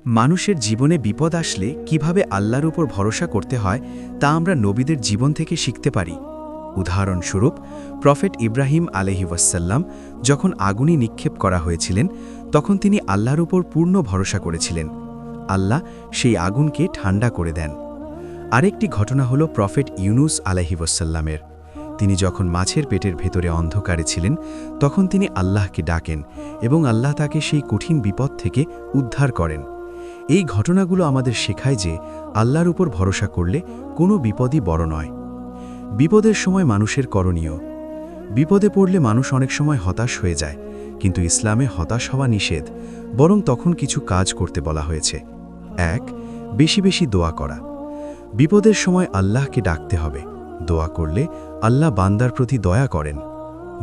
মানুষের জীবনে বিপদ আসলে কিভাবে আল্লাহর উপর ভরসা করতে হয় তা আমরা নবীদের জীবন থেকে শিখতে পারি। উদাহরণস্বরূপ, প্রফেট ইব্রাহিম আলাইহিওয়াসাল্লাম যখন আগুনে নিক্ষেপ করা হয়েছিলেন তখন তিনি আল্লাহর উপর পূর্ণ ভরসা করেছিলেন। আল্লাহ সেই আগুনকে ঠান্ডা করে দেন। আরেকটি ঘটনা হল প্রফেট ইউনুস আলাইহিওয়াসাল্লামের। তিনি যখন মাছের পেটের ভেতরে অন্ধকারে ছিলেন তখন তিনি আল্লাহকে ডাকেন এবং আল্লাহ তাকে সেই কঠিন বিপদ থেকে উদ্ধার করেন। এই ঘটনাগুলো আমাদের শেখায় যে আল্লাহর উপর ভরসা করলে কোনো বিপদই বড় নয়। বিপদের সময় মানুষের করণীয়। বিপদে পড়লে মানুষ অনেক সময় হতাশ হয়ে যায়, কিন্তু ইসলামে হতাশ হওয়া নিষেধ, বরং তখন কিছু কাজ করতে বলা হয়েছে। ১. বেশি বেশি দোয়া করা। বিপদের সময় আল্লাহকে ডাকতে হবে। দোয়া করলে আল্লাহ বান্দার প্রতি দয়া করেন।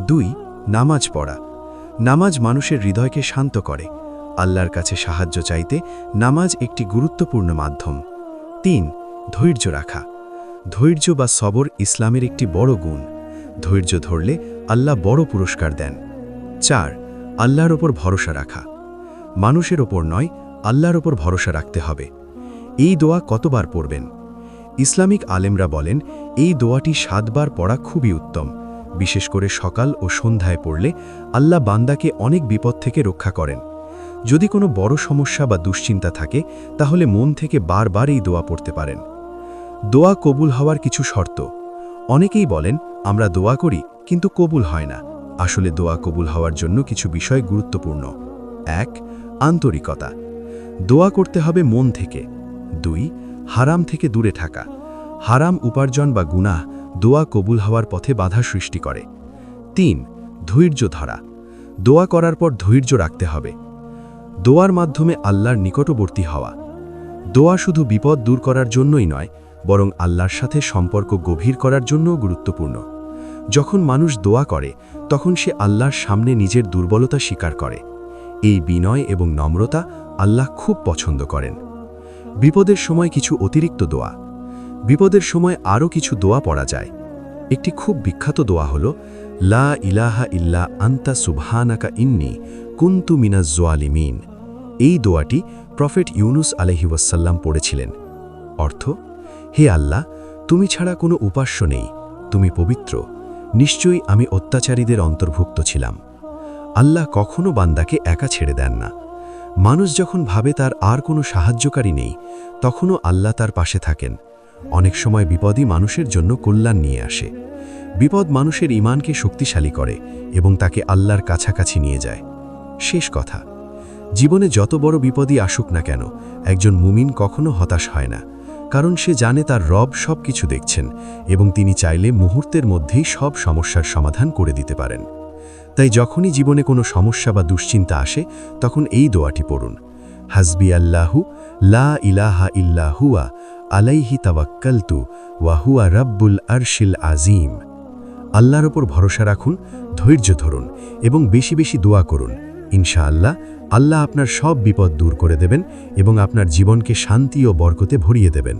২. নামাজ পড়া। নামাজ মানুষের হৃদয়কে শান্ত করে। আল্লাহর কাছে সাহায্য চাইতে নামাজ একটি গুরুত্বপূর্ণ মাধ্যম। ৩. ধৈর্য রাখা। ধৈর্য বা সবর ইসলামের একটি বড় গুণ। ধৈর্য ধরলে আল্লাহ বড় পুরস্কার দেন। ৪. আল্লাহর ওপর ভরসা রাখা। মানুষের ওপর নয়, আল্লাহর ওপর ভরসা রাখতে হবে। এই দোয়া কতবার পড়বেন? ইসলামিক আলেমরা বলেন এই দোয়াটি ৭ বার পড়া খুবই উত্তম। বিশেষ করে সকাল ও সন্ধ্যায় পড়লে আল্লাহ বান্দাকে অনেক বিপদ থেকে রক্ষা করেন। যদি কোনো বড় সমস্যা বা দুশ্চিন্তা থাকে তাহলে মন থেকে বারবার এই দোয়া পড়তে পারেন। দোয়া কবুল হওয়ার কিছু শর্ত। অনেকেই বলেন আমরা দোয়া করি কিন্তু কবুল হয় না। আসলে দোয়া কবুল হওয়ার জন্য কিছু বিষয় গুরুত্বপূর্ণ। ১. আন্তরিকতা। দোয়া করতে হবে মন থেকে। ২. হারাম থেকে দূরে থাকা। হারাম উপার্জন বা গুনাহ দোয়া কবুল হওয়ার পথে বাধা সৃষ্টি করে। ৩. ধৈর্য ধরা। দোয়া করার পর ধৈর্য রাখতে হবে। দোয়ার মাধ্যমে আল্লাহর নিকটবর্তী হওয়া। দোয়া শুধু বিপদ দূর করার জন্যই নয়, বরং আল্লাহর সাথে সম্পর্ক গভীর করার জন্যও গুরুত্বপূর্ণ। যখন মানুষ দোয়া করে তখন সে আল্লাহর সামনে নিজের দুর্বলতা স্বীকার করে। এই বিনয় এবং নম্রতা আল্লাহ খুব পছন্দ করেন। বিপদের সময় কিছু অতিরিক্ত দোয়া। বিপদের সময় আরও কিছু দোয়া পড়া যায়। একটি খুব বিখ্যাত দোয়া হল লা ইলাহা ইল্লা আন্তা সুবহানাকা ইন্নী কুনতু মিনাজ জালিমিন। এই দোয়াটি প্রফেট ইউনুস আলাইহিওয়াসাল্লাম পড়েছিলেন। অর্থ: হে আল্লাহ, তুমি ছাড়া কোনো উপাস্য নেই, তুমি পবিত্র, নিশ্চয়ই আমি অত্যাচারীদের অন্তর্ভুক্ত ছিলাম। আল্লাহ কখনো বান্দাকে একা ছেড়ে দেন না। মানুষ যখন ভাবে তার আর কোনো সাহায্যকারী নেই, তখনও আল্লাহ তার পাশে থাকেন। অনেক সময় বিপদই মানুষের জন্য কল্যাণ নিয়ে আসে। বিপদ মানুষের ঈমানকে শক্তিশালী করে এবং তাকে আল্লাহর কাছাকাছি নিয়ে যায়। শেষ কথা, জীবনে যত বড় বিপদই আসুক না কেন, একজন মুমিন কখনো হতাশ হয় না, কারণ সে জানে তার রব সব কিছু দেখছেন এবং তিনি চাইলে মুহূর্তের মধ্যেই সব সমস্যার সমাধান করে দিতে পারেন। তাই যখনই জীবনে কোনো সমস্যা বা দুশ্চিন্তা আসে তখন এই দোয়াটি পড়ুন: হাসবি আল্লাহু লা ইলাহা ইল্লা হুয়া আলাইহি তাওয়াক্কালতু ওয়া হুয়া রাব্বুল আরশিল আজিম। আল্লাহর ওপর ভরসা রাখুন, ধৈর্য ধরুন এবং বেশি বেশি দোয়া করুন। ইনশাআল্লাহ আল্লাহ আপনার সব বিপদ দূর করে দেবেন এবং আপনার জীবনকে শান্তি ও বরকতে ভরিয়ে দেবেন।